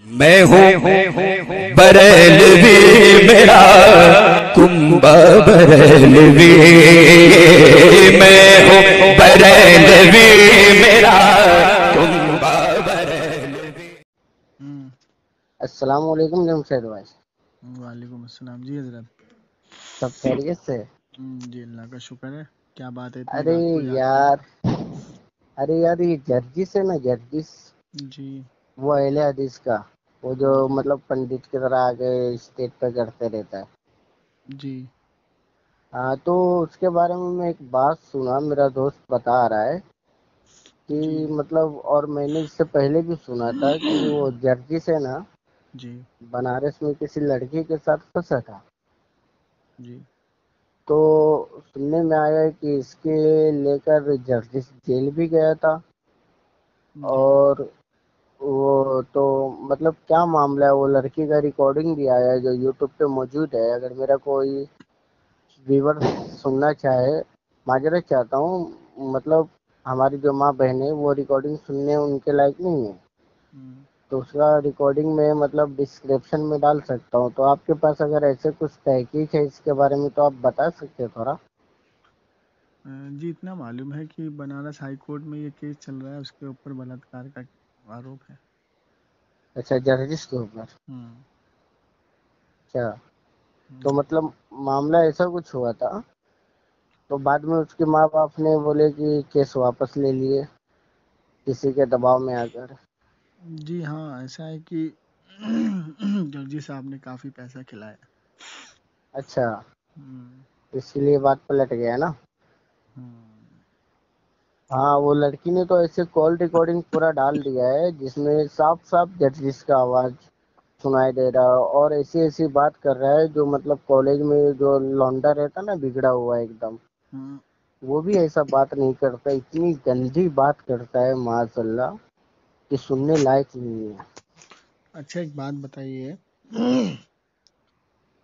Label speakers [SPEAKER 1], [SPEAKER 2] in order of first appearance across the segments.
[SPEAKER 1] میں ہوں بریلوی میرا کنبہ بریلوی، میں ہوں بریلوی میرا کنبہ بریلوی۔
[SPEAKER 2] السلام علیکم جمشید بھائی،
[SPEAKER 3] وعلیکم السلام جی حضرت۔
[SPEAKER 2] سب خیریت سے؟
[SPEAKER 3] جی اللہ کا شکر ہے۔ کیا بات ہے اتنی
[SPEAKER 2] ارے
[SPEAKER 3] رات کو یاد کیا؟
[SPEAKER 2] یار یہ جرجس ہے نا، جرجس
[SPEAKER 3] جی
[SPEAKER 2] وہ اہل حدیث کا، وہ جو مطلب پنڈت کی طرح آگے اسٹیج پہ کرتے رہتا ہے۔
[SPEAKER 3] جی
[SPEAKER 2] ہاں، تو اس کے بارے میں ایک بات سنا، میرا دوست بتا رہا ہے کہ
[SPEAKER 3] جی
[SPEAKER 2] مطلب، اور میں نے اس سے پہلے بھی سنا تھا کہ وہ جرجس ہے نا،
[SPEAKER 3] جی
[SPEAKER 2] بنارس میں کسی لڑکی کے ساتھ پھنسا تھا۔
[SPEAKER 3] جی
[SPEAKER 2] تو سننے میں آیا ہے کہ اس کے لے کر جسٹس جیل بھی گیا تھا،
[SPEAKER 3] جی
[SPEAKER 2] اور وہ تو مطلب کیا معاملہ ہے، وہ لڑکی کا ریکارڈنگ بھی آیا ہے جو یوٹیوب پہ موجود ہے۔ اگر میرا کوئی ویور سننا چاہے، معذرت چاہتا ہوں، مطلب ہماری جو ماں بہنیں وہ ریکارڈنگ سننے ان کے لائق نہیں ہے، تو اس کا ریکارڈنگ میں مطلب ڈسکرپشن میں ڈال سکتا ہوں۔ تو آپ کے پاس اگر ایسے کچھ تحقیق ہے اس کے بارے میں تو آپ بتا سکتے ہیں تھوڑا؟
[SPEAKER 3] جی اتنا معلوم ہے کہ بنارس ہائی کورٹ میں یہ کیس چل رہا ہے، اس کے اوپر بلاತ್کار کا آروپ ہے۔
[SPEAKER 2] اچھا، جرجس کے اوپر؟ اچھا، تو
[SPEAKER 3] جی
[SPEAKER 2] مطلب معاملہ ایسا کچھ ہوا تھا، تو بعد میں اس کے ماں باپ نے بولے کہ کیس واپس لے لیے کسی کے دباؤ میں آ کر۔
[SPEAKER 3] جی ہاں، ایسا ہے کہ جرجی صاحب نے کافی پیسہ کھلایا۔
[SPEAKER 2] اچھا،
[SPEAKER 3] ہم،
[SPEAKER 2] اسی لیے بات پلٹ گیا نا۔
[SPEAKER 3] ہم،
[SPEAKER 2] ہاں، وہ لڑکی نے تو ایسے کال ریکارڈنگ پورا ڈال دیا ہے جس میں صاف صاف جرجس کا آواز سنائی دے رہا ہے، اور ایسی ایسی بات کر رہا ہے جو مطلب کالج میں جو لونڈا رہتا نا، بگڑا ہوا ایک دم،
[SPEAKER 3] ہم،
[SPEAKER 2] وہ بھی ایسا بات نہیں کرتا، اتنی گندی بات کرتا ہے معاذ اللہ کہ سننے لائق نہیں ہے۔
[SPEAKER 3] اچھا ایک بات بتائیے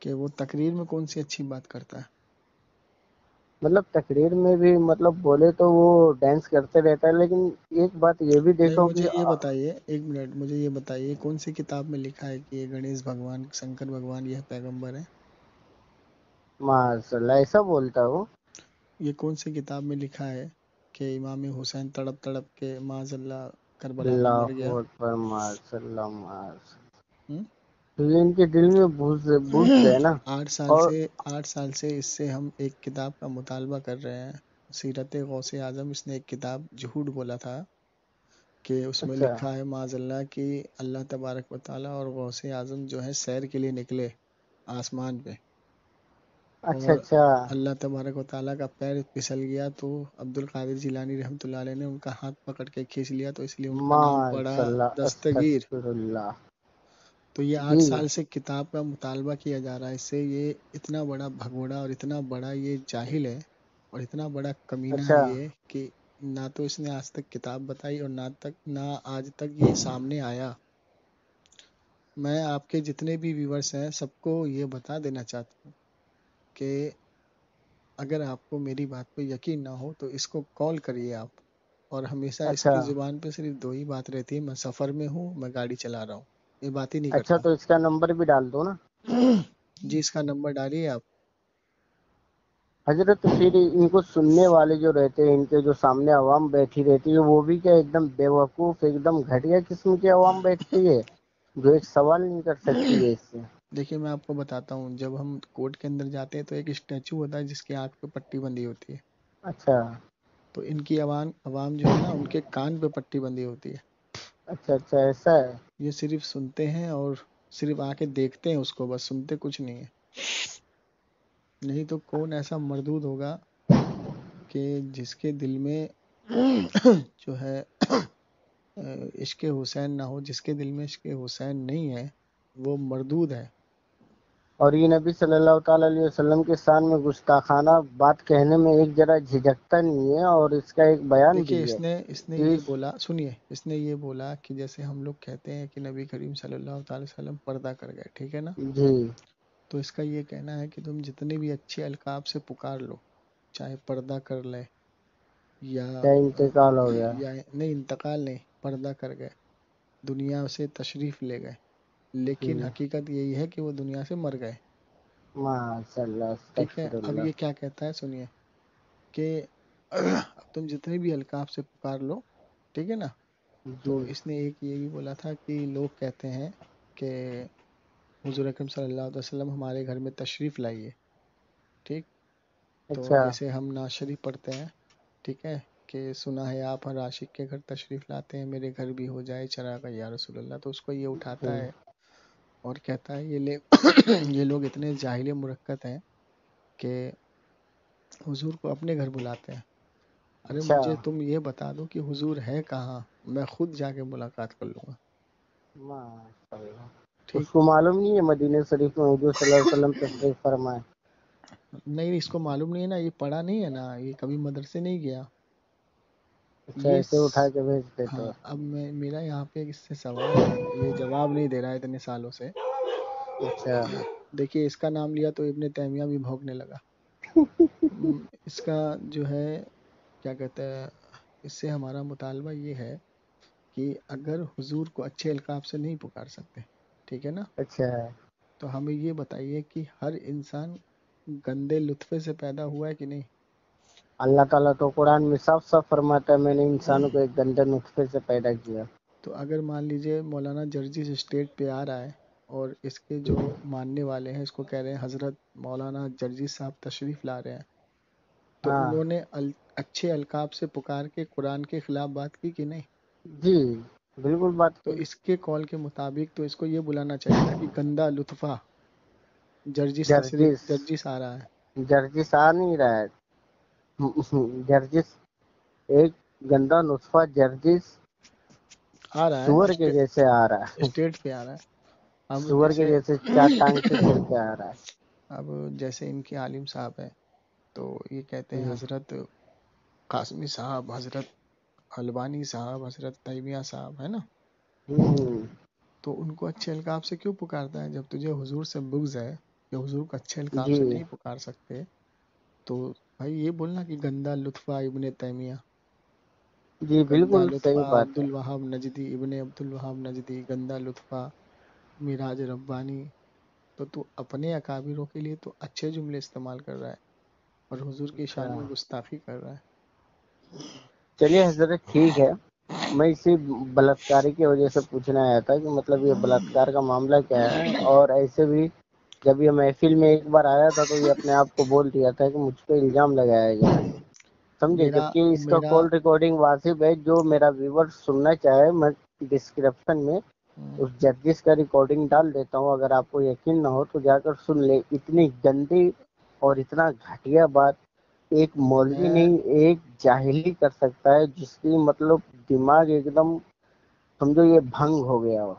[SPEAKER 3] کہ وہ تقریر میں کون سی اچھی بات کرتا ہے؟
[SPEAKER 2] مطلب تقریر میں بھی مطلب بولے تو وہ ڈانس کرتے رہتا ہے، لیکن ایک بات یہ بھی
[SPEAKER 3] نہیں،
[SPEAKER 2] دیکھو
[SPEAKER 3] مجھے
[SPEAKER 2] کہ
[SPEAKER 3] یہ بتائیے، ایک منٹ، مجھے یہ بتائیے کون سی کتاب میں لکھا ہے کہ یہ گنیش بھگوان، شنکر بھگوان یہ پیغمبر ہے؟
[SPEAKER 2] معاذ اللہ ایسا بولتا ہوں؟
[SPEAKER 3] یہ کون سی کتاب میں لکھا ہے کہ امام حسین تڑپ تڑپ کے معاذ اللہ کربلا میں مر
[SPEAKER 2] اللہ
[SPEAKER 3] گیا؟
[SPEAKER 2] اکبر، معاذ اللہ، معاذ،
[SPEAKER 3] ہم؟
[SPEAKER 2] تو یہ ان کے دل میں بوجھ گئے نا۔
[SPEAKER 3] 8 سال سے اس سے ہم ایک کتاب کا مطالبہ کر رہے ہیں، سیرت غوث اعظم۔ اس نے ایک کتاب جھوٹ بولا تھا کہ اس میں
[SPEAKER 2] اچھا
[SPEAKER 3] لکھا ہے معاذ اللہ کہ اللہ تبارک و تعالیٰ اور غوث اعظم جو ہے سیر کے لیے نکلے آسمان پہ،
[SPEAKER 2] اچھا
[SPEAKER 3] اور
[SPEAKER 2] اچھا
[SPEAKER 3] اللہ تبارک و تعالیٰ کا پیر پھسل گیا تو عبد القادر جیلانی رحمۃ اللہ علیہ نے ان کا ہاتھ پکڑ کے کھینچ لیا، تو اس لیے ان کا نام
[SPEAKER 2] معاذ
[SPEAKER 3] پڑا
[SPEAKER 2] اللہ،
[SPEAKER 3] دستگیر۔
[SPEAKER 2] استغفر اللہ۔
[SPEAKER 3] تو یہ
[SPEAKER 2] جی،
[SPEAKER 3] 8 سال سے کتاب کا مطالبہ کیا جا رہا ہے، اس سے یہ اتنا بڑا بھگوڑا اور اتنا بڑا یہ جاہل ہے اور اتنا بڑا کمینہ ہے
[SPEAKER 2] اچھا
[SPEAKER 3] یہ کہ نہ تو اس نے آج تک کتاب بتائی اور نہ آج تک یہ سامنے آیا۔ میں آپ کے جتنے بھی ویورز ہیں سب کو یہ بتا دینا چاہتا ہوں کہ اگر آپ کو میری بات پہ یقین نہ ہو تو اس کو کال کریے آپ، اور ہمیشہ اس
[SPEAKER 2] اچھا
[SPEAKER 3] کی زبان پہ صرف 2 ہی بات رہتی ہے: میں سفر میں ہوں، میں گاڑی چلا رہا ہوں، یہ بات ہی نہیں
[SPEAKER 2] اچھا،
[SPEAKER 3] کرتا۔
[SPEAKER 2] تو اس کا نمبر بھی ڈال دو نا
[SPEAKER 3] جی اس کا نمبر ڈالیے آپ۔
[SPEAKER 2] حضرت۔ پھر ان کو سننے والے جو رہتے ہیں، ان کے جو سامنے عوام بیٹھی رہتی ہے، وہ بھی کیا ایک دم بیوقوف، ایک دم گھٹیا قسم کی عوام بیٹھتی ہے جو ایک سوال نہیں کر سکتی ہے اس سے۔
[SPEAKER 3] دیکھیے میں آپ کو بتاتا ہوں، جب ہم کورٹ کے اندر جاتے ہیں تو ایک اسٹیچو ہوتا ہے جس کی آنکھ پہ پٹی بندھی ہوتی ہے،
[SPEAKER 2] اچھا
[SPEAKER 3] تو ان کی عوام جو ہے نا ان کے کان پہ پٹی بندھی ہوتی ہے۔
[SPEAKER 2] اچھا اچھا، ایسا ہے؟
[SPEAKER 3] یہ صرف سنتے ہیں اور صرف آ کے دیکھتے ہیں اس کو، بس سنتے کچھ نہیں ہے۔ نہیں تو کون ایسا مردود ہوگا کہ جس کے دل میں جو ہے عشق حسین نہ ہو، جس کے دل میں عشق حسین نہیں ہے وہ مردود ہے۔
[SPEAKER 2] اور یہ نبی صلی اللہ تعالیٰ علیہ وسلم کے شان میں گستاخانہ بات کہنے میں ایک ذرا جھجکتا نہیں ہے، اور اس کا ایک بیان بھی
[SPEAKER 3] دیکھیے
[SPEAKER 2] ہے
[SPEAKER 3] اس نے
[SPEAKER 2] کہ
[SPEAKER 3] یہ بولا، سنیے، اس نے یہ بولا کہ جیسے ہم لوگ کہتے ہیں کہ نبی کریم صلی اللہ تعالی وسلم پردہ کر گئے، ٹھیک ہے نا؟
[SPEAKER 2] جی
[SPEAKER 3] تو اس کا یہ کہنا ہے کہ تم جتنے بھی اچھے القاب سے پکار لو، چاہے پردہ کر لے یا
[SPEAKER 2] کیا انتقال ہو گیا؟
[SPEAKER 3] یا نہیں، انتقال نہیں، پردہ کر گئے، دنیا سے تشریف لے گئے، لیکن
[SPEAKER 2] ہوں،
[SPEAKER 3] حقیقت یہی ہے کہ وہ دنیا سے مر گئے.
[SPEAKER 2] ماشاء اللہ،
[SPEAKER 3] ٹھیک ہے،
[SPEAKER 2] استغفر
[SPEAKER 3] اب
[SPEAKER 2] اللہ.
[SPEAKER 3] یہ کیا کہتا ہے سنیے کہ اب تم جتنے بھی القاب سے پکار لو، ٹھیک ہے نا. تو
[SPEAKER 2] جی
[SPEAKER 3] اس نے ایک یہ بھی بولا تھا کہ لوگ کہتے ہیں کہ حضور اکرم صلی اللہ علیہ وسلم ہمارے گھر میں تشریف لائیے. ٹھیک، تو
[SPEAKER 2] اچھا.
[SPEAKER 3] جیسے ہم نعت شریف پڑھتے ہیں، ٹھیک ہے، کہ سنا ہے آپ ہر عاشق کے گھر تشریف لاتے ہیں، میرے گھر بھی ہو جائے چراغ یا رسول اللہ. تو اس کو یہ اٹھاتا
[SPEAKER 2] ہوں،
[SPEAKER 3] ہے اور کہتا ہے یہ لوگ اتنے جاہل مرکت ہیں کہ حضور کو اپنے گھر بلاتے ہیں. ارے
[SPEAKER 2] اچھا.
[SPEAKER 3] مجھے تم یہ بتا دو کہ حضور ہے کہاں، میں خود جا کے ملاقات کر لوں گا.
[SPEAKER 2] ماشاء اللہ. اس
[SPEAKER 3] ٹھیک،
[SPEAKER 2] کو معلوم نہیں ہے مدینہ شریف میں حضور صلی اللہ علیہ وسلم تشریف فرمائے؟
[SPEAKER 3] نہیں اس کو معلوم نہیں ہے نا، یہ پڑھا نہیں ہے نا، یہ کبھی مدرسے نہیں گیا.
[SPEAKER 2] اچھا،
[SPEAKER 3] یہ
[SPEAKER 2] ایسے اٹھا کے بھیج دیتے
[SPEAKER 3] ہاں،
[SPEAKER 2] ہیں.
[SPEAKER 3] اب میرا یہاں پہ اس سے سوال ہے، یہ جواب نہیں دے رہا ہے اتنے سالوں سے.
[SPEAKER 2] اچھا.
[SPEAKER 3] دیکھیے اس کا نام لیا تو ابن تیمیہ بھی بھونکنے لگا. اس کا جو ہے کیا کہتے ہیں، اس سے ہمارا مطالبہ یہ ہے کہ اگر حضور کو اچھے القاب سے نہیں پکار سکتے، ٹھیک ہے نا،
[SPEAKER 2] اچھا.
[SPEAKER 3] تو ہمیں یہ بتائیے کہ ہر انسان گندے لطفے سے پیدا ہوا ہے کہ نہیں؟
[SPEAKER 2] اللہ تعالیٰ تو قرآن میں صاف صاف فرماتا ہے، میں نے انسانوں کو ایک گندے نطفے سے پیدا کیا.
[SPEAKER 3] تو اگر مان لیجئے مولانا جرجس اسٹیج پہ آ رہا ہے اور اس کے جو ماننے والے ہیں اس کو کہہ رہے ہیں حضرت مولانا جرجس صاحب تشریف لا رہے ہیں، تو
[SPEAKER 2] ہاں
[SPEAKER 3] انہوں نے اچھے القاب سے پکار کے قرآن کے خلاف بات کی کہ نہیں؟
[SPEAKER 2] جی، بالکل بات
[SPEAKER 3] تو
[SPEAKER 2] کی.
[SPEAKER 3] اس کے قول کے مطابق تو اس کو یہ بلانا چاہیے تھا کہ گندا لطفہ جرجس تشریف،
[SPEAKER 2] جرجس
[SPEAKER 3] جرجس آ رہا ہے.
[SPEAKER 2] جرجس آ نہیں رہا ہے. جرجس ایک گندا نطفہ جرجس
[SPEAKER 3] آ رہا
[SPEAKER 2] سور
[SPEAKER 3] ہے
[SPEAKER 2] کے جیسے آ رہا ہے.
[SPEAKER 3] اسٹیٹ پہ آ رہا ہے. اب
[SPEAKER 2] سور کے
[SPEAKER 3] جیسے
[SPEAKER 2] جیسے چار ٹانگ سے چل کے آ رہا
[SPEAKER 3] اب جیسے ان کے عالم صاحب ہیں تو یہ کہتے ہیں
[SPEAKER 2] ہے.
[SPEAKER 3] حضرت قاسمی صاحب، حضرت البانی صاحب، حضرت تیمیہ صاحب، ہے نا.
[SPEAKER 2] ہوں،
[SPEAKER 3] تو ان کو اچھے القاب سے کیوں پکارتا ہے؟ جب تجھے حضور سے بغض ہے کہ حضور کو اچھے القاب
[SPEAKER 2] جی
[SPEAKER 3] سے نہیں پکار سکتے، تو بھائی یہ بولنا کہ گندا لطفہ ابن تیمیہ،
[SPEAKER 2] جی،
[SPEAKER 3] گندا
[SPEAKER 2] بالکل
[SPEAKER 3] لطفہ
[SPEAKER 2] صحیح بات
[SPEAKER 3] عبد
[SPEAKER 2] ہے.
[SPEAKER 3] الوہاب نجدی، ابن عبد الوہاب نجدی، گندا لطفہ میراج ربانی. تو اپنے اکابروں کے لیے تو اچھے جملے استعمال کر رہا ہے اور حضور کی
[SPEAKER 2] اچھا،
[SPEAKER 3] شان میں گستاخی کر رہا ہے.
[SPEAKER 2] چلیے حضرت ٹھیک ہے. میں اسی بلاత్కాری کی وجہ سے پوچھنا آیا تھا کہ مطلب یہ بلاత్کار کا معاملہ کیا ہے. اور ایسے بھی جب یہ محفل میں ایک بار آیا تھا تو یہ اپنے آپ کو بول دیا تھا کہ مجھ پہ الزام لگایا گیا ہے، سمجھے.
[SPEAKER 3] میرا
[SPEAKER 2] جبکہ اس کا
[SPEAKER 3] میرا
[SPEAKER 2] کال ریکارڈنگ واجب ہے، جو میرا ویور سننا چاہے میں ڈسکرپشن میں اس ججز کا ریکارڈنگ ڈال دیتا ہوں. اگر آپ کو یقین نہ ہو تو جا کر سن لے. اتنی گندی اور اتنا گھٹیا بات ایک مولوی
[SPEAKER 3] میں
[SPEAKER 2] نہیں ایک جاہلی کر سکتا ہے، جس کی مطلب دماغ ایک دم سمجھو یہ بھنگ ہو گیا ہو.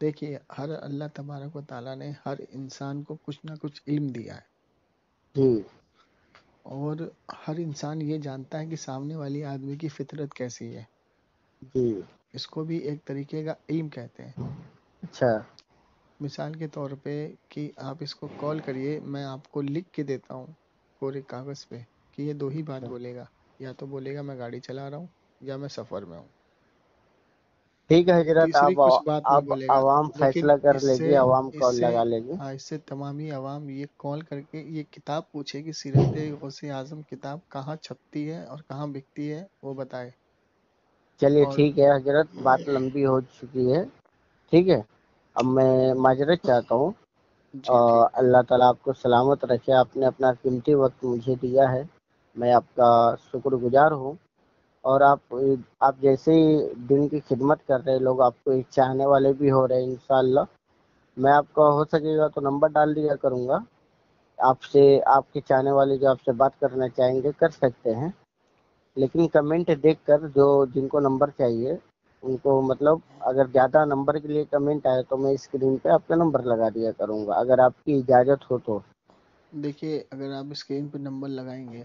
[SPEAKER 3] دیکھیے ہر اللہ تبارک و تعالیٰ نے ہر انسان کو کچھ نہ کچھ علم دیا ہے،
[SPEAKER 2] جی
[SPEAKER 3] اور ہر انسان یہ جانتا ہے کہ سامنے والی آدمی کی فطرت کیسی ہے.
[SPEAKER 2] جی.
[SPEAKER 3] اس کو بھی ایک طریقے کا علم کہتے ہیں.
[SPEAKER 2] اچھا.
[SPEAKER 3] مثال کے طور پہ کہ آپ اس کو کال کریے، میں آپ کو لکھ کے دیتا ہوں پورے کاغذ پہ کہ یہ دو ہی بات
[SPEAKER 2] اچھا،
[SPEAKER 3] بولے گا، یا تو بولے گا میں گاڑی چلا رہا ہوں یا میں سفر میں ہوں،
[SPEAKER 2] ٹھیک ہے حضرت.
[SPEAKER 3] تیسری
[SPEAKER 2] اب
[SPEAKER 3] کچھ بات نہیں
[SPEAKER 2] اب
[SPEAKER 3] بولے گا.
[SPEAKER 2] عوام
[SPEAKER 3] لیکن
[SPEAKER 2] فیصلہ کر
[SPEAKER 3] اس
[SPEAKER 2] لے
[SPEAKER 3] سے
[SPEAKER 2] گی، عوام
[SPEAKER 3] اس
[SPEAKER 2] کال
[SPEAKER 3] سے
[SPEAKER 2] لگا لے گی.
[SPEAKER 3] اس سے تمامی عوام یہ کال کر کے یہ کتاب پوچھے کہ سیرت غوث اعظم کتاب کہاں چھپتی ہے اور کہاں بکتی ہے، وہ بتائے.
[SPEAKER 2] چلیے
[SPEAKER 3] اور
[SPEAKER 2] ٹھیک ہے حضرت، بات لمبی ہو چکی ہے. ٹھیک ہے، اب میں معذرت چاہتا ہوں.
[SPEAKER 3] جی ٹھیک ہے.
[SPEAKER 2] اللہ تعالیٰ آپ کو سلامت رکھے. آپ نے اپنا قیمتی وقت مجھے دیا ہے، میں آپ کا شکر گزار ہوں. اور آپ جیسے ہی دن کی خدمت کر رہے لوگ آپ کو ایک چاہنے والے بھی ہو رہے ہیں انشاءاللہ. میں آپ کا ہو سکے گا تو نمبر ڈال دیا کروں گا. آپ سے آپ کے چاہنے والے جو آپ سے بات کرنا چاہیں گے کر سکتے ہیں. لیکن کمنٹ دیکھ کر جو جن کو نمبر چاہیے ان کو مطلب اگر زیادہ نمبر کے لیے کمنٹ آئے تو میں اسکرین پہ آپ کا نمبر لگا دیا کروں گا، اگر آپ کی اجازت ہو تو.
[SPEAKER 3] دیکھیے اگر آپ اسکرین پہ نمبر لگائیں گے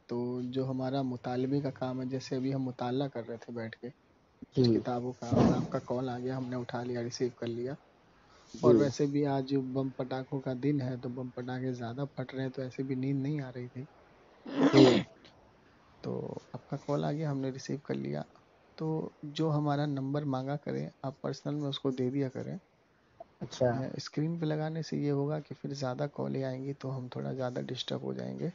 [SPEAKER 3] تو جو ہمارا مطالبے کا کام ہے، جیسے ابھی ہم مطالعہ کر رہے تھے بیٹھ کے کچھ
[SPEAKER 2] جی
[SPEAKER 3] کتابوں کا، اور آپ کا کال آ گیا، ہم نے اٹھا لیا، ریسیو کر لیا. اور
[SPEAKER 2] جی
[SPEAKER 3] ویسے بھی آج بم پٹاخوں کا دن ہے تو بم پٹاخے زیادہ پھٹ رہے ہیں، تو ایسے بھی نیند نہیں آ رہی تھی.
[SPEAKER 2] جی.
[SPEAKER 3] تو آپ کا کال آ گیا، ہم نے ریسیو کر لیا. تو جو ہمارا نمبر مانگا کریں آپ پرسنل میں اس کو دے دیا کریں.
[SPEAKER 2] اچھا
[SPEAKER 3] اسکرین پہ لگانے سے یہ ہوگا کہ پھر زیادہ کالیں آئیں گی تو ہم تھوڑا زیادہ ڈسٹرب ہو جائیں گے.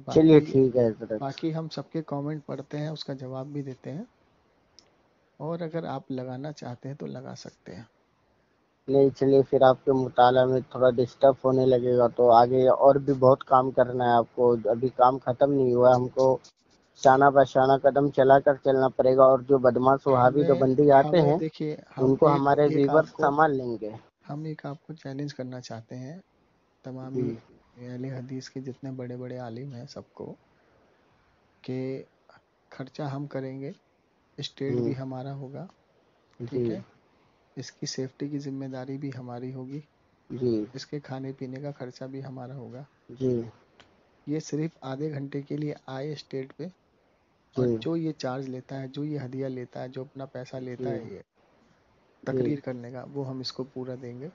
[SPEAKER 2] چلیے
[SPEAKER 3] باقی
[SPEAKER 2] ٹھیک ہے حضرت.
[SPEAKER 3] باقی ہم سب کے کامنٹ پڑھتے ہیں، اس کا جواب بھی دیتے ہیں، اور اگر آپ لگانا چاہتے ہیں تو لگا سکتے ہیں.
[SPEAKER 2] نہیں چلیے پھر آپ کے مطالعہ میں تھوڑا ڈسٹرب ہونے لگے گا تو آگے اور بھی بہت کام کرنا ہے آپ کو. ابھی کام ختم نہیں ہوا ہے، ہم کو شانہ بہ شانہ قدم چلا کر چلنا پڑے گا. اور جو بدماش وہابی
[SPEAKER 3] ہمیں
[SPEAKER 2] بندی آتے
[SPEAKER 3] ہمیں
[SPEAKER 2] ہیں
[SPEAKER 3] دیکھیے
[SPEAKER 2] ان کو ہمارے ویور سنبھال لیں گے.
[SPEAKER 3] ہم ایک آپ کو چیلنج کرنا چاہتے ہیں تمامی
[SPEAKER 2] جی
[SPEAKER 3] اہل حدیث کے جتنے بڑے بڑے عالم ہیں سب کو، کہ خرچہ ہم کریں گے، اسٹیٹ
[SPEAKER 2] جی
[SPEAKER 3] بھی ہمارا ہوگا، ٹھیک
[SPEAKER 2] جی
[SPEAKER 3] ہے، اس کی سیفٹی کی ذمہ داری بھی ہماری ہوگی،
[SPEAKER 2] جی
[SPEAKER 3] اس کے کھانے پینے کا خرچہ بھی ہمارا ہوگا.
[SPEAKER 2] جی
[SPEAKER 3] یہ صرف آدھے گھنٹے کے لیے آئے اسٹیٹ پہ، اور
[SPEAKER 2] جی
[SPEAKER 3] جو یہ چارج لیتا ہے، جو یہ ہدیہ لیتا ہے، جو اپنا پیسہ لیتا
[SPEAKER 2] جی
[SPEAKER 3] ہے یہ
[SPEAKER 2] جی
[SPEAKER 3] تقریر کرنے کا، وہ ہم اس کو پورا دیں گے.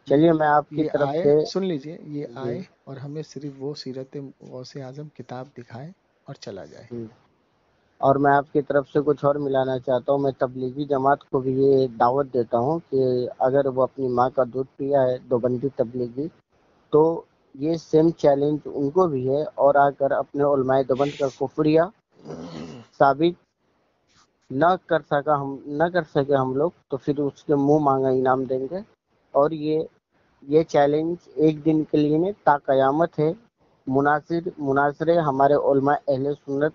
[SPEAKER 2] چلیے میں آپ کی
[SPEAKER 3] یہ
[SPEAKER 2] طرف
[SPEAKER 3] آئے،
[SPEAKER 2] سے
[SPEAKER 3] سن لیجئے، یہ
[SPEAKER 2] جی
[SPEAKER 3] آئے اور ہمیں صرف وہ سیرت غوث اعظم کتاب دکھائے اور چلا جائے.
[SPEAKER 2] جی. اور میں آپ کی طرف سے کچھ اور ملانا چاہتا ہوں. میں تبلیغی جماعت کو بھی یہ دعوت دیتا ہوں کہ اگر وہ اپنی ماں کا دودھ پیا ہے دیوبندی تبلیغی، تو یہ سیم چیلنج ان کو بھی ہے. اور آ کر اپنے علماء دیوبند کا کفریہ ثابت نہ کر سکے ہم لوگ، تو پھر اس کے منہ مانگا انعام دیں گے. اور یہ چیلنج ایک دن کے لیے نہیں، تا قیامت ہے. مناظرے ہمارے علماء اہل سنت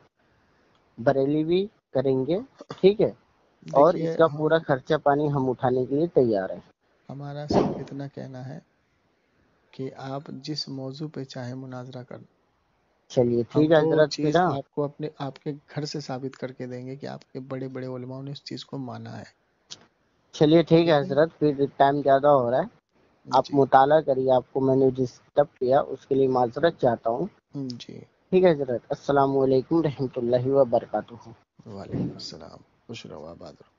[SPEAKER 2] بریلی بھی کریں گے، ٹھیک ہے. اور
[SPEAKER 3] دیکھیے
[SPEAKER 2] اس کا
[SPEAKER 3] ہم
[SPEAKER 2] پورا خرچہ پانی ہم اٹھانے کے لیے تیار ہیں.
[SPEAKER 3] ہمارا صرف اتنا کہنا ہے کہ آپ جس موضوع پہ چاہیں مناظرہ کر،
[SPEAKER 2] چلیے
[SPEAKER 3] ہم
[SPEAKER 2] ٹھیک ہے
[SPEAKER 3] وہ
[SPEAKER 2] حضرت پھر.
[SPEAKER 3] چیز
[SPEAKER 2] ہاں
[SPEAKER 3] آپ کو آپ کے گھر سے ثابت کر کے دیں گے کہ آپ کے بڑے بڑے علماء نے اس چیز کو مانا ہے.
[SPEAKER 2] چلیے ٹھیک ہے
[SPEAKER 3] ٹھیک
[SPEAKER 2] حضرت، پھر ٹائم زیادہ ہو رہا ہے. آپ
[SPEAKER 3] جی
[SPEAKER 2] مطالعہ کریے. آپ کو میں نے ڈسٹرب کیا اس کے لیے معذرت چاہتا ہوں.
[SPEAKER 3] جی.
[SPEAKER 2] ٹھیک ہے حضرت. السلام علیکم رحمۃ اللہ وبرکاتہ.
[SPEAKER 3] وعلیکم السلام. خوش رہو، آباد رہو.